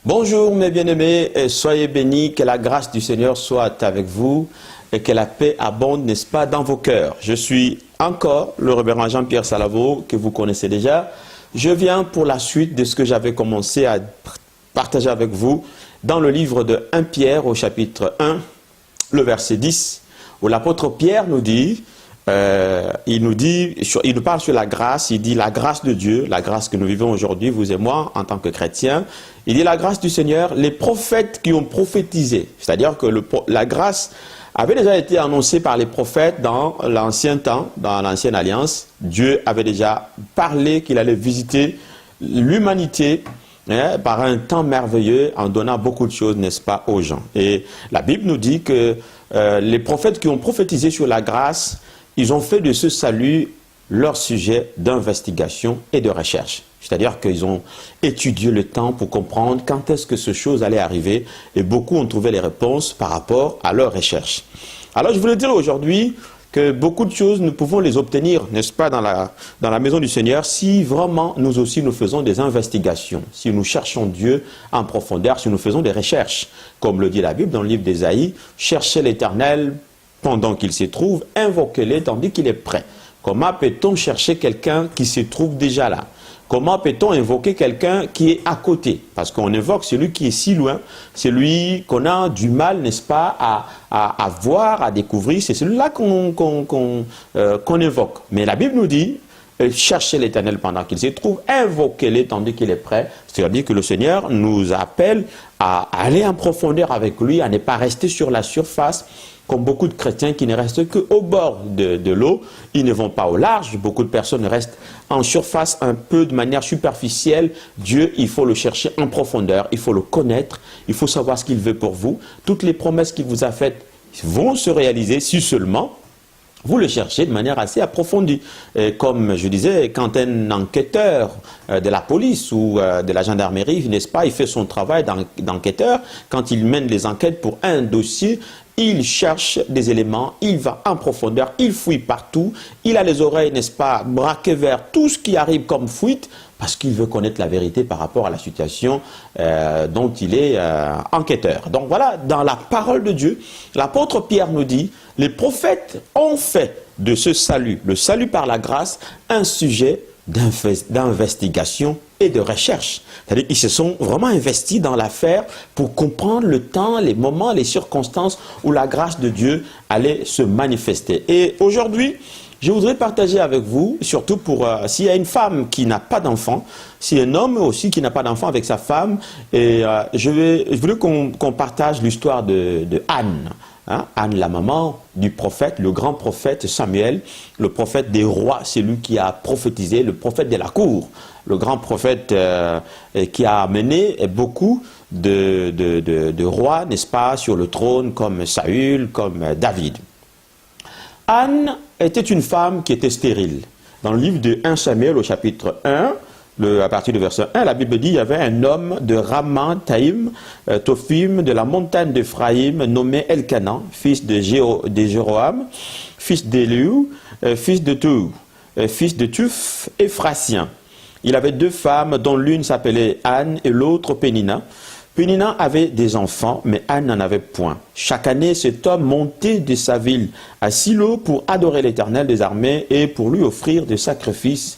Bonjour mes bien-aimés, et soyez bénis, que la grâce du Seigneur soit avec vous et que la paix abonde, n'est-ce pas, dans vos cœurs. Je suis encore le révérend Jean-Pierre Salavo, que vous connaissez déjà. Je viens pour la suite de ce que j'avais commencé à partager avec vous dans le livre de 1 Pierre au chapitre 1, le verset 10, où l'apôtre Pierre nous dit... il nous parle sur la grâce, il dit la grâce de Dieu, la grâce que nous vivons aujourd'hui, vous et moi, en tant que chrétiens. Il dit la grâce du Seigneur, les prophètes qui ont prophétisé. C'est-à-dire que la grâce avait déjà été annoncée par les prophètes dans l'ancien temps, dans l'ancienne alliance. Dieu avait déjà parlé qu'il allait visiter l'humanité par un temps merveilleux en donnant beaucoup de choses, n'est-ce pas, aux gens. Et la Bible nous dit que les prophètes qui ont prophétisé sur la grâce, ils ont fait de ce salut leur sujet d'investigation et de recherche. C'est-à-dire qu'ils ont étudié le temps pour comprendre quand est-ce que ces choses allaient arriver et beaucoup ont trouvé les réponses par rapport à leurs recherches. Alors je voulais dire aujourd'hui que beaucoup de choses, nous pouvons les obtenir, n'est-ce pas, dans la maison du Seigneur, si vraiment nous aussi nous faisons des investigations, si nous cherchons Dieu en profondeur, si nous faisons des recherches. Comme le dit la Bible dans le livre d'Ésaïe, cherchez l'Éternel pendant qu'il se trouve, invoquez-le tandis qu'il est prêt. Comment peut-on chercher quelqu'un qui se trouve déjà là? Comment peut-on invoquer quelqu'un qui est à côté? Parce qu'on invoque celui qui est si loin, celui qu'on a du mal, n'est-ce pas, à voir, à découvrir. C'est celui-là qu'on invoque. Mais la Bible nous dit, cherchez l'Éternel pendant qu'il se trouve, invoquez-le tandis qu'il est prêt. C'est-à-dire que le Seigneur nous appelle à aller en profondeur avec lui, à ne pas rester sur la surface, comme beaucoup de chrétiens qui ne restent qu'au bord de l'eau, ils ne vont pas au large. Beaucoup de personnes restent en surface un peu de manière superficielle. Dieu, il faut le chercher en profondeur, il faut le connaître, il faut savoir ce qu'il veut pour vous. Toutes les promesses qu'il vous a faites vont se réaliser si seulement vous le cherchez de manière assez approfondie. Et comme je disais, quand un enquêteur de la police ou de la gendarmerie, n'est-ce pas, il fait son travail d'enquêteur, quand il mène les enquêtes pour un dossier, il cherche des éléments, il va en profondeur, il fouille partout, il a les oreilles, n'est-ce pas, braquées vers tout ce qui arrive comme fuite, parce qu'il veut connaître la vérité par rapport à la situation dont il est enquêteur. Donc voilà, dans la parole de Dieu, l'apôtre Pierre nous dit, les prophètes ont fait de ce salut, le salut par la grâce, un sujet d'investigation et de recherche. C'est-à-dire qu'ils se sont vraiment investis dans l'affaire pour comprendre le temps, les moments, les circonstances où la grâce de Dieu allait se manifester. Et aujourd'hui, je voudrais partager avec vous, surtout pour s'il y a une femme qui n'a pas d'enfant, s'il y a un homme aussi qui n'a pas d'enfant avec sa femme, et je voulais qu'on partage l'histoire de Anne. Hein, Anne, la maman du prophète, le grand prophète Samuel, le prophète des rois, c'est lui qui a prophétisé, le prophète de la cour, le grand prophète qui a amené beaucoup de rois, n'est-ce pas, sur le trône, comme Saül, comme David. Anne était une femme qui était stérile. Dans le livre de 1 Samuel au chapitre 1, à partir du verset 1, la Bible dit, il y avait un homme de Ramathaïm, Tophim, de la montagne d'Ephraïm, nommé Elkanan, fils de Jéroam, fils d'Éliu, fils de Tou, fils de Tuf, Éphrasien. Il avait deux femmes, dont l'une s'appelait Anne et l'autre Pénina. Pénina avait des enfants, mais Anne n'en avait point. Chaque année, cet homme montait de sa ville à Silo pour adorer l'Éternel des armées et pour lui offrir des sacrifices.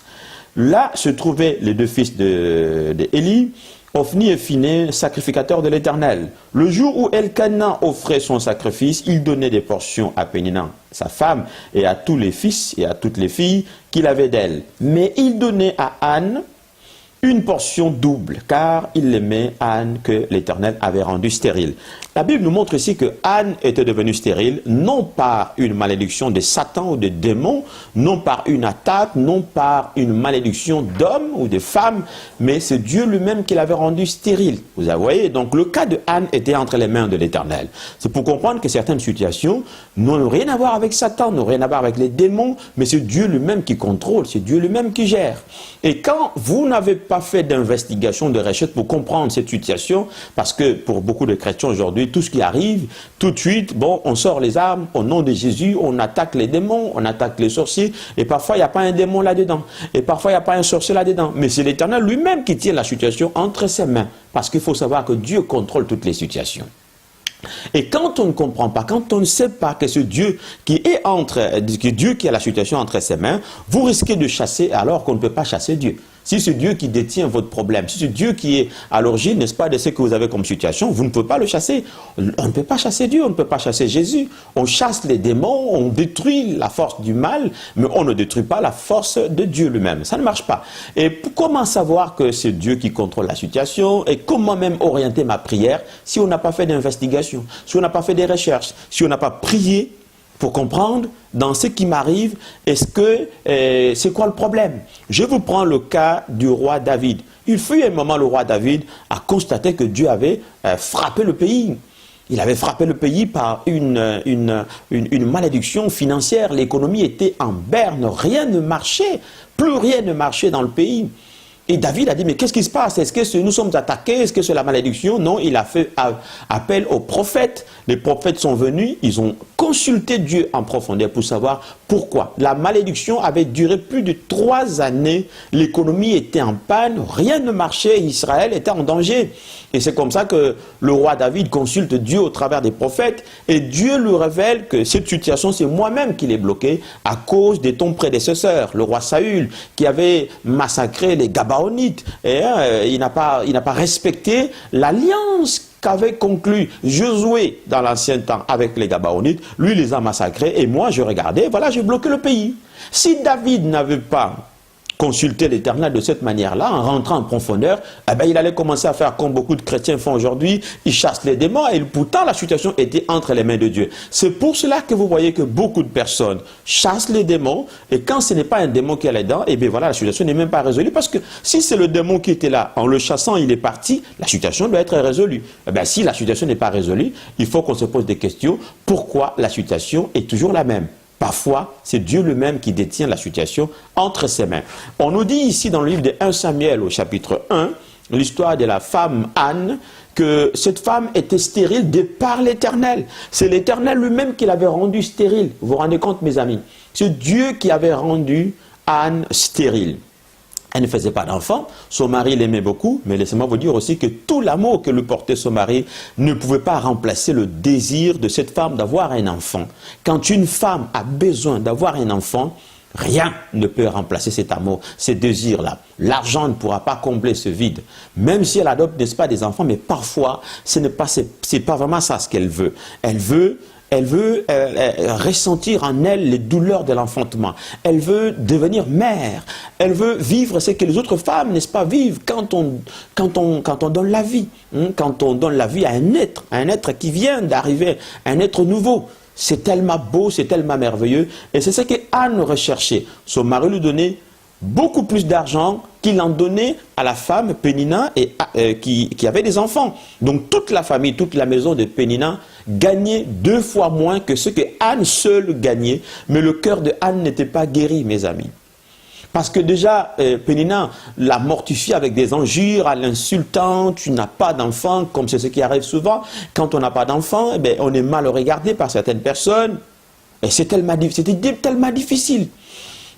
Là se trouvaient les deux fils d'Élie, Ophni et Phiné, sacrificateurs de l'Éternel. Le jour où Elkanan offrait son sacrifice, il donnait des portions à Pénina, sa femme, et à tous les fils et à toutes les filles qu'il avait d'elle. Mais il donnait à Anne une portion double, car il aimait Anne que l'Éternel avait rendue stérile. La Bible nous montre ici que Anne était devenue stérile, non par une malédiction de Satan ou de démons, non par une attaque, non par une malédiction d'hommes ou de femmes, mais c'est Dieu lui-même qui l'avait rendue stérile. Vous voyez, donc le cas de Anne était entre les mains de l'Éternel. C'est pour comprendre que certaines situations n'ont rien à voir avec Satan, n'ont rien à voir avec les démons, mais c'est Dieu lui-même qui contrôle, c'est Dieu lui-même qui gère. Et quand vous n'avez pas fait d'investigation, de recherche pour comprendre cette situation, parce que pour beaucoup de chrétiens aujourd'hui, aujourd'hui, tout ce qui arrive, tout de suite, bon, on sort les armes au nom de Jésus, on attaque les démons, on attaque les sorciers, et parfois il n'y a pas un démon là-dedans, et parfois il n'y a pas un sorcier là-dedans, mais c'est l'Éternel lui-même qui tient la situation entre ses mains, parce qu'il faut savoir que Dieu contrôle toutes les situations. Et quand on ne comprend pas, quand on ne sait pas que ce Dieu qui a la situation entre ses mains, vous risquez de chasser alors qu'on ne peut pas chasser Dieu. Si c'est Dieu qui détient votre problème, si c'est Dieu qui est à l'origine, n'est-ce pas, de ce que vous avez comme situation, vous ne pouvez pas le chasser. On ne peut pas chasser Dieu, on ne peut pas chasser Jésus. On chasse les démons, on détruit la force du mal, mais on ne détruit pas la force de Dieu lui-même. Ça ne marche pas. Et comment savoir que c'est Dieu qui contrôle la situation et comment même orienter ma prière si on n'a pas fait d'investigation, si on n'a pas fait des recherches, si on n'a pas prié pour comprendre dans ce qui m'arrive, c'est quoi le problème? Je vous prends le cas du roi David. Il fut un moment, le roi David a constaté que Dieu avait frappé le pays. Il avait frappé le pays par une malédiction financière. L'économie était en berne, rien ne marchait, plus rien ne marchait dans le pays. Et David a dit, mais qu'est-ce qui se passe? Est-ce que nous sommes attaqués? Est-ce que c'est la malédiction? Non, il a fait appel aux prophètes. Les prophètes sont venus, ils ont consulté Dieu en profondeur pour savoir pourquoi. La malédiction avait duré plus de 3 années. L'économie était en panne, rien ne marchait, Israël était en danger. Et c'est comme ça que le roi David consulte Dieu au travers des prophètes. Et Dieu lui révèle que cette situation, c'est moi-même qui l'ai bloquée à cause de ton prédécesseur, le roi Saül, qui avait massacré les Gabaonites. Et il n'a pas respecté l'alliance qu'avait conclu Josué dans l'ancien temps avec les Gabaonites. Lui, il les a massacrés et moi, je regardais, voilà, j'ai bloqué le pays. Si David n'avait pas consulté l'Éternel de cette manière-là, en rentrant en profondeur, eh bien, il allait commencer à faire comme beaucoup de chrétiens font aujourd'hui, ils chassent les démons et pourtant la situation était entre les mains de Dieu. C'est pour cela que vous voyez que beaucoup de personnes chassent les démons et quand ce n'est pas un démon qui est là-dedans, eh bien voilà, la situation n'est même pas résolue parce que si c'est le démon qui était là, en le chassant, il est parti, la situation doit être résolue. Eh bien, si la situation n'est pas résolue, il faut qu'on se pose des questions. Pourquoi la situation est toujours la même? Parfois, c'est Dieu lui-même qui détient la situation entre ses mains. On nous dit ici dans le livre de 1 Samuel au chapitre 1, l'histoire de la femme Anne, que cette femme était stérile de par l'Éternel. C'est l'Éternel lui-même qui l'avait rendue stérile. Vous vous rendez compte, mes amis? C'est Dieu qui avait rendu Anne stérile. Elle ne faisait pas d'enfant, son mari l'aimait beaucoup, mais laissez-moi vous dire aussi que tout l'amour que lui portait son mari ne pouvait pas remplacer le désir de cette femme d'avoir un enfant. Quand une femme a besoin d'avoir un enfant, rien ne peut remplacer cet amour, ces désirs-là. L'argent ne pourra pas combler ce vide. Même si elle adopte, n'est-ce pas, des enfants, mais parfois, ce n'est pas vraiment ça ce qu'elle veut. Elle veut ressentir en elle les douleurs de l'enfantement. Elle veut devenir mère. Elle veut vivre ce que les autres femmes, n'est-ce pas, vivent quand on donne la vie. Quand on donne la vie à un être qui vient d'arriver, un être nouveau. C'est tellement beau, c'est tellement merveilleux. Et c'est ce que Anne recherchait. Son mari lui donnait beaucoup plus d'argent qu'il en donnait à la femme Pénina qui avait des enfants. Donc toute la famille, toute la maison de Pénina gagnait 2 fois moins que ce que Anne seule gagnait. Mais le cœur de Anne n'était pas guéri, mes amis. Parce que déjà, Pénina l'a mortifié avec des injures, à l'insultant, tu n'as pas d'enfant, comme c'est ce qui arrive souvent. Quand on n'a pas d'enfant, eh on est mal regardé par certaines personnes. Et c'était tellement difficile.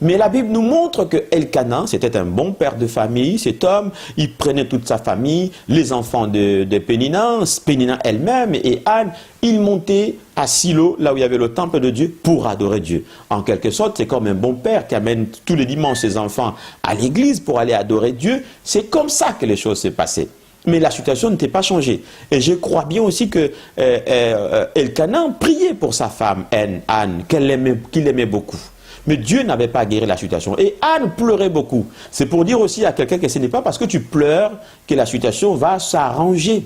Mais la Bible nous montre que Elkana, c'était un bon père de famille. Cet homme, il prenait toute sa famille, les enfants de Pénina, Pénina elle-même et Anne, ils montaient à Silo, là où il y avait le temple de Dieu, pour adorer Dieu. En quelque sorte, c'est comme un bon père qui amène tous les dimanches ses enfants à l'église pour aller adorer Dieu. C'est comme ça que les choses s'est passées. Mais la situation n'était pas changée. Et je crois bien aussi que Elkana priait pour sa femme, Anne, qu'il aimait beaucoup. Mais Dieu n'avait pas guéri la situation. Et Anne pleurait beaucoup. C'est pour dire aussi à quelqu'un que ce n'est pas parce que tu pleures que la situation va s'arranger.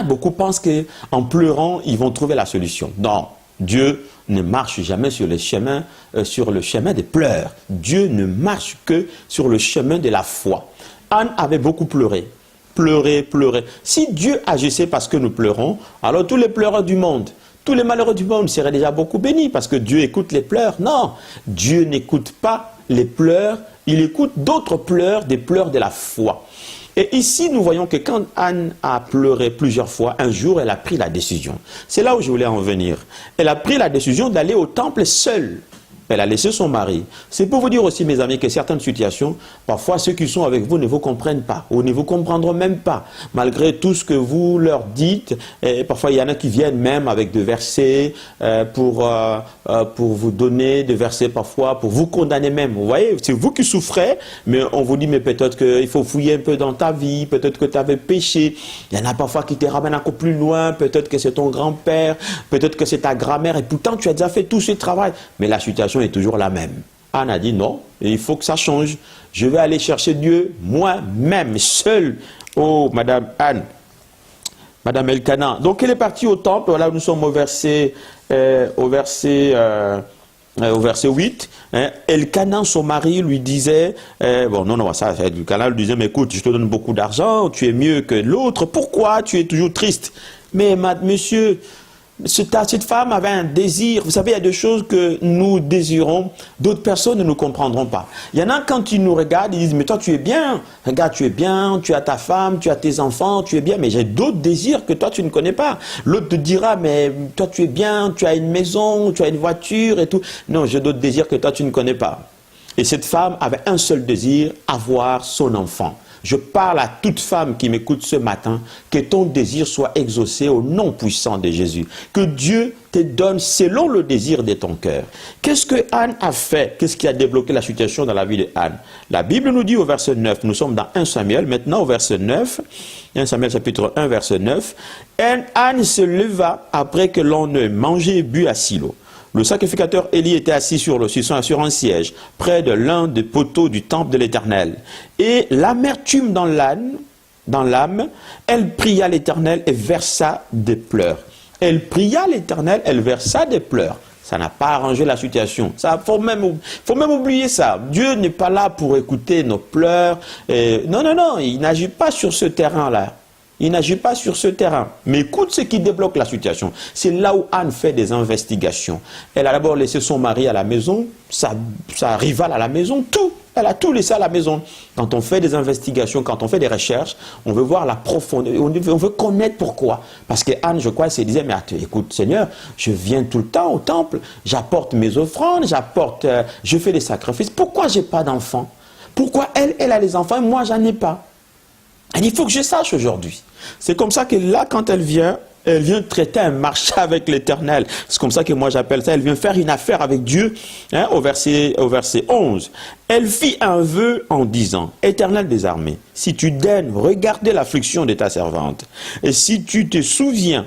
Beaucoup pensent qu'en pleurant, ils vont trouver la solution. Non, Dieu ne marche jamais sur le chemin des pleurs. Dieu ne marche que sur le chemin de la foi. Anne avait beaucoup pleuré. Pleurer. Si Dieu agissait parce que nous pleurons, alors tous les pleureurs du monde, tous les malheureux du monde seraient déjà beaucoup bénis parce que Dieu écoute les pleurs. Non, Dieu n'écoute pas les pleurs, il écoute d'autres pleurs, des pleurs de la foi. Et ici, nous voyons que quand Anne a pleuré plusieurs fois, un jour, elle a pris la décision. C'est là où je voulais en venir. Elle a pris la décision d'aller au temple seule. Elle a laissé son mari. C'est pour vous dire aussi, mes amis, que certaines situations, parfois ceux qui sont avec vous ne vous comprennent pas ou ne vous comprendront même pas. Malgré tout ce que vous leur dites, et parfois il y en a qui viennent même avec des versets pour vous donner des versets parfois, pour vous condamner même. Vous voyez, c'est vous qui souffrez, mais on vous dit, mais peut-être qu'il faut fouiller un peu dans ta vie, peut-être que tu avais péché. Il y en a parfois qui te ramènent encore plus loin, peut-être que c'est ton grand-père, peut-être que c'est ta grand-mère, et pourtant tu as déjà fait tout ce travail. Mais la situation est toujours la même. Anne a dit non, il faut que ça change. Je vais aller chercher Dieu moi-même, seul. Oh, Madame Anne, Madame Elkana. Donc elle est partie au temple. Voilà, nous sommes au verset 8. Hein. Elkana, son mari, lui disait, Elkana lui disait, mais écoute, je te donne beaucoup d'argent, tu es mieux que l'autre. Pourquoi tu es toujours triste? Mais monsieur, cette femme avait un désir. Vous savez, il y a des choses que nous désirons, d'autres personnes ne nous comprendront pas. Il y en a quand ils nous regardent, ils disent, mais toi tu es bien, regarde tu es bien, tu as ta femme, tu as tes enfants, tu es bien, mais j'ai d'autres désirs que toi tu ne connais pas. L'autre te dira, mais toi tu es bien, tu as une maison, tu as une voiture et tout. Non, j'ai d'autres désirs que toi tu ne connais pas. Et cette femme avait un seul désir, avoir son enfant. Je parle à toute femme qui m'écoute ce matin, que ton désir soit exaucé au nom puissant de Jésus. Que Dieu te donne selon le désir de ton cœur. Qu'est-ce que Anne a fait? Qu'est-ce qui a débloqué la situation dans la vie de Anne? La Bible nous dit au verset 9, nous sommes dans 1 Samuel, maintenant au verset 9, 1 Samuel chapitre 1 verset 9, Anne se leva après que l'on ait mangé et bu à Silo. Le sacrificateur Élie était assis sur un siège, près de l'un des poteaux du temple de l'Éternel. Et l'amertume dans l'âme, elle pria l'Éternel et versa des pleurs. Elle pria l'Éternel, elle versa des pleurs. Ça n'a pas arrangé la situation. Ça, faut même oublier ça. Dieu n'est pas là pour écouter nos pleurs. Non, il n'agit pas sur ce terrain-là. Il n'agit pas sur ce terrain. Mais écoute ce qui débloque la situation. C'est là où Anne fait des investigations. Elle a d'abord laissé son mari à la maison, sa rivale à la maison, tout. Elle a tout laissé à la maison. Quand on fait des investigations, quand on fait des recherches, on veut voir la profondeur, on veut connaître pourquoi. Parce que Anne, je crois, elle se disait, mais écoute Seigneur, je viens tout le temps au temple, j'apporte mes offrandes, je fais des sacrifices. Pourquoi j'ai pas d'enfants? Pourquoi elle a des enfants et moi j'en ai pas? Il faut que je sache aujourd'hui. C'est comme ça que là, quand elle vient traiter un marché avec l'Éternel. C'est comme ça que moi j'appelle ça. Elle vient faire une affaire avec Dieu. Hein, au verset 11. Elle fit un vœu en disant, Éternel des armées, si tu daignes regarder l'affliction de ta servante, et si tu te souviens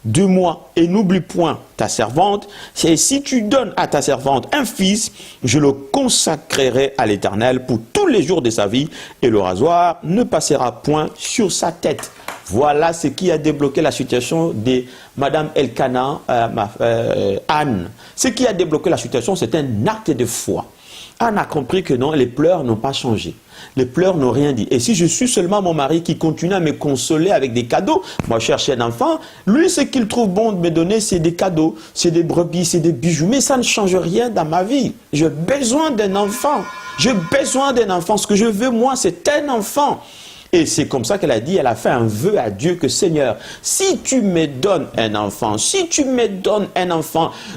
de moi et n'oublie point ta servante, et si tu donnes à ta servante un fils, je le consacrerai à l'Éternel pour tous les jours de sa vie, et le rasoir ne passera point sur sa tête. Voilà ce qui a débloqué la situation de Madame Elkana, Anne. Ce qui a débloqué la situation, c'est un acte de foi. Anne a compris que non, les pleurs n'ont pas changé. Les pleurs n'ont rien dit. Et si je suis seulement mon mari qui continue à me consoler avec des cadeaux, moi je cherche un enfant, lui ce qu'il trouve bon de me donner c'est des cadeaux, c'est des brebis, c'est des bijoux, mais ça ne change rien dans ma vie. J'ai besoin d'un enfant. J'ai besoin d'un enfant. Ce que je veux moi c'est un enfant. Et c'est comme ça qu'elle a dit, elle a fait un vœu à Dieu que Seigneur, si tu me donnes un enfant,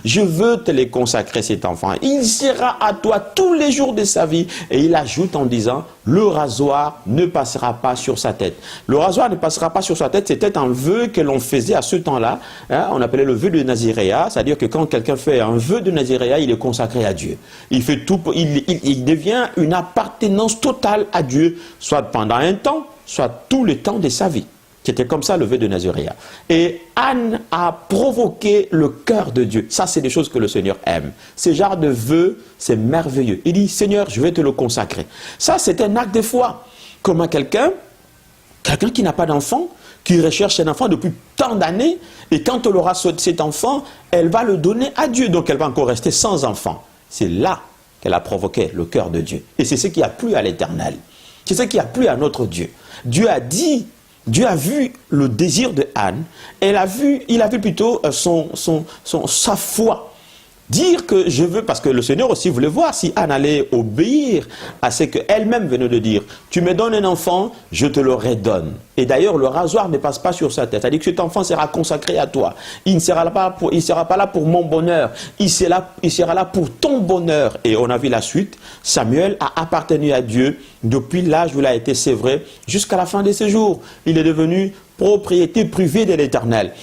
je veux te les consacrer cet enfant. Il sera à toi tous les jours de sa vie. Et il ajoute en disant, le rasoir ne passera pas sur sa tête. Le rasoir ne passera pas sur sa tête, c'était un vœu que l'on faisait à ce temps-là. Hein, on appelait le vœu de Naziréa, c'est-à-dire que quand quelqu'un fait un vœu de Naziréa, il est consacré à Dieu. Il fait tout, il devient une appartenance totale à Dieu, soit pendant un temps, soit tout le temps de sa vie. C'était comme ça le vœu de Naziréa. Et Anne a provoqué le cœur de Dieu. Ça, c'est des choses que le Seigneur aime. Ce genre de vœu, c'est merveilleux. Il dit, Seigneur, je vais te le consacrer. Ça, c'est un acte de foi. Comment quelqu'un qui n'a pas d'enfant, qui recherche un enfant depuis tant d'années, et quand elle aura cet enfant, elle va le donner à Dieu. Donc, elle va encore rester sans enfant. C'est là qu'elle a provoqué le cœur de Dieu. Et c'est ce qui a plu à l'Éternel. C'est ce qui a plu à notre Dieu. Dieu a vu le désir de Anne, il a vu plutôt sa foi. Dire que je veux, parce que le Seigneur aussi voulait voir si Anne allait obéir à ce qu'elle-même venait de dire. Tu me donnes un enfant, je te le redonne. Et d'ailleurs, le rasoir ne passe pas sur sa tête. C'est-à-dire que cet enfant sera consacré à toi. Il ne sera pas là pour mon bonheur. Il sera là pour ton bonheur. Et on a vu la suite. Samuel a appartenu à Dieu depuis l'âge où il a été sévré jusqu'à la fin de ses jours. Il est devenu propriété privée de l'Éternel.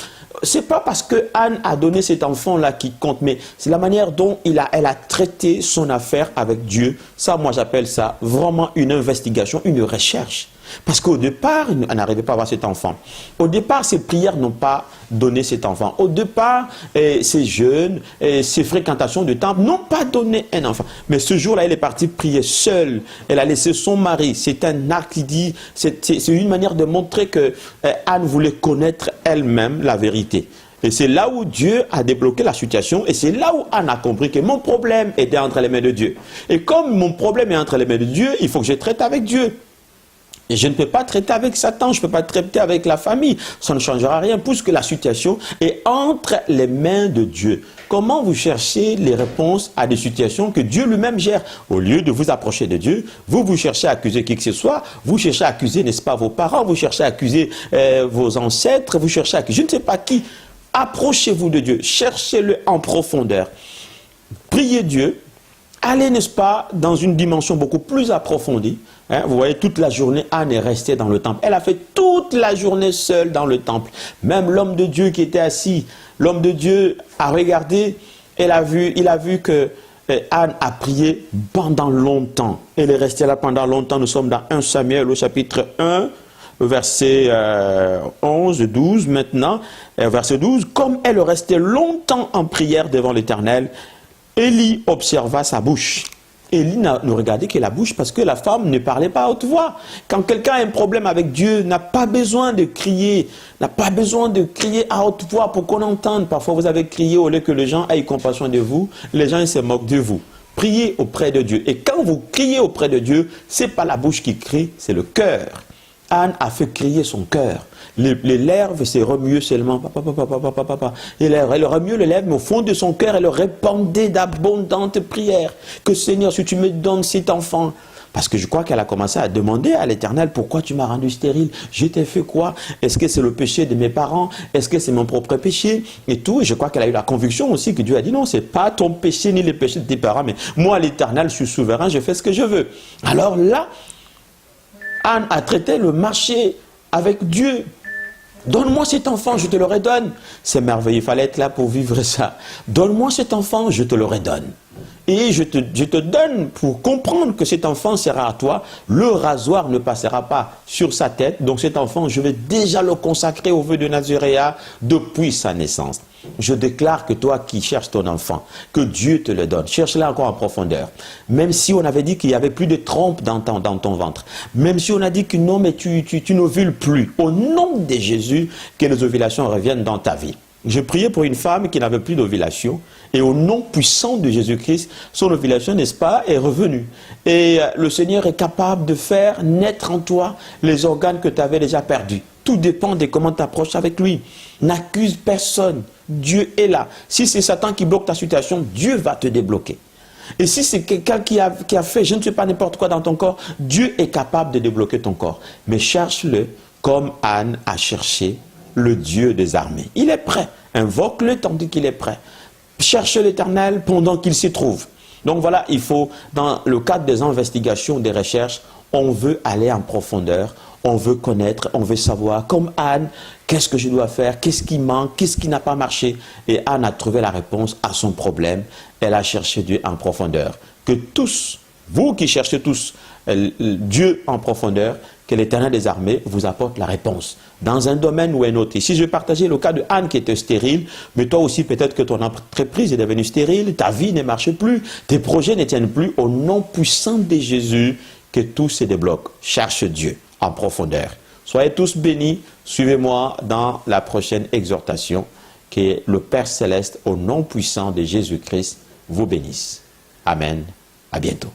C'est pas parce que Anne a donné cet enfant-là qui compte, mais c'est la manière dont elle a traité son affaire avec Dieu. Ça, moi, j'appelle ça vraiment une investigation, une recherche. Parce qu'au départ, elle n'arrivait pas à avoir cet enfant. Au départ, ses prières n'ont pas donné cet enfant. Au départ, ses jeûnes, ses fréquentations de temple n'ont pas donné un enfant. Mais ce jour-là, elle est partie prier seule. Elle a laissé son mari. C'est un acte qui dit, c'est une manière de montrer que Anne voulait connaître elle-même la vérité. Et c'est là où Dieu a débloqué la situation. Et c'est là où Anne a compris que mon problème était entre les mains de Dieu. Et comme mon problème est entre les mains de Dieu, il faut que je traite avec Dieu. Et je ne peux pas traiter avec Satan, je ne peux pas traiter avec la famille. Ça ne changera rien puisque la situation est entre les mains de Dieu. Comment vous cherchez les réponses à des situations que Dieu lui-même gère? Au lieu de vous approcher de Dieu, vous cherchez à accuser qui que ce soit, vous cherchez à accuser, n'est-ce pas, vos parents, vous cherchez à accuser vos ancêtres, vous cherchez à accuser, je ne sais pas qui. Approchez-vous de Dieu, cherchez-le en profondeur. Priez Dieu. Allez, n'est-ce pas, dans une dimension beaucoup plus approfondie. Vous voyez, toute la journée, Anne est restée dans le temple. Elle a fait toute la journée seule dans le temple. Même l'homme de Dieu qui était assis, l'homme de Dieu a regardé, il a vu que Anne a prié pendant longtemps. Elle est restée là pendant longtemps. Nous sommes dans 1 Samuel au chapitre 1, verset 11, 12 maintenant. Verset 12, comme elle restait longtemps en prière devant l'Éternel, Élie observa sa bouche. Élie ne regardait que la bouche parce que la femme ne parlait pas à haute voix. Quand quelqu'un a un problème avec Dieu, n'a pas besoin de crier, à haute voix pour qu'on entende. Parfois vous avez crié au lieu que les gens aient compassion de vous, les gens ils se moquent de vous. Priez auprès de Dieu. Et quand vous criez auprès de Dieu, ce n'est pas la bouche qui crie, c'est le cœur. Anne a fait crier son cœur. Les lèvres se remuaient seulement. Elle remuait les lèvres, mais au fond de son cœur, elle répandait d'abondantes prières. Que Seigneur, si tu me donnes cet enfant. Parce que je crois qu'elle a commencé à demander à l'Éternel, pourquoi tu m'as rendu stérile? Je t'ai fait quoi? Est-ce que c'est le péché de mes parents? Est-ce que c'est mon propre péché? Et tout. Et je crois qu'elle a eu la conviction aussi que Dieu a dit non, c'est pas ton péché ni le péché de tes parents, mais moi, l'Éternel, je suis souverain, je fais ce que je veux. Alors là, Anne a traité le marché avec Dieu. Donne-moi cet enfant, je te le redonne. C'est merveilleux, il fallait être là pour vivre ça. Donne-moi cet enfant, je te le redonne. Et je te donne pour comprendre que cet enfant sera à toi. Le rasoir ne passera pas sur sa tête. Donc cet enfant, je vais déjà le consacrer au vœu de Nazaréa depuis sa naissance. Je déclare que toi qui cherches ton enfant, que Dieu te le donne. Cherche-le encore en profondeur. Même si on avait dit qu'il y avait plus de trompes dans ton ventre. Même si on a dit que non, mais tu n'ovules plus. Au nom de Jésus, que les ovulations reviennent dans ta vie. Je priais pour une femme qui n'avait plus d'ovulation. Et au nom puissant de Jésus-Christ, son ovulation, n'est-ce pas, est revenue. Et le Seigneur est capable de faire naître en toi les organes que tu avais déjà perdus. Tout dépend de comment tu approches avec lui. N'accuse personne. Dieu est là. Si c'est Satan qui bloque ta situation, Dieu va te débloquer. Et si c'est quelqu'un qui a fait, je ne sais pas, n'importe quoi dans ton corps, Dieu est capable de débloquer ton corps. Mais cherche-le comme Anne a cherché le Dieu des armées. Il est prêt. Invoque-le tandis qu'il est prêt. Cherche l'Éternel pendant qu'il s'y trouve. Donc voilà, il faut, dans le cadre des investigations, des recherches, on veut aller en profondeur, on veut connaître, on veut savoir, comme Anne, qu'est-ce que je dois faire, qu'est-ce qui manque, qu'est-ce qui n'a pas marché. Et Anne a trouvé la réponse à son problème. Elle a cherché Dieu en profondeur. Que tous, vous qui cherchez tous Dieu en profondeur, que l'Éternel des armées vous apporte la réponse dans un domaine ou un autre. Ici, je vais partager le cas de Anne qui était stérile, mais toi aussi, peut-être que ton entreprise est devenue stérile, ta vie ne marche plus, tes projets ne tiennent plus. Au nom puissant de Jésus, que tout se débloque. Cherche Dieu en profondeur. Soyez tous bénis. Suivez-moi dans la prochaine exhortation. Que le Père Céleste, au nom puissant de Jésus-Christ, vous bénisse. Amen. À bientôt.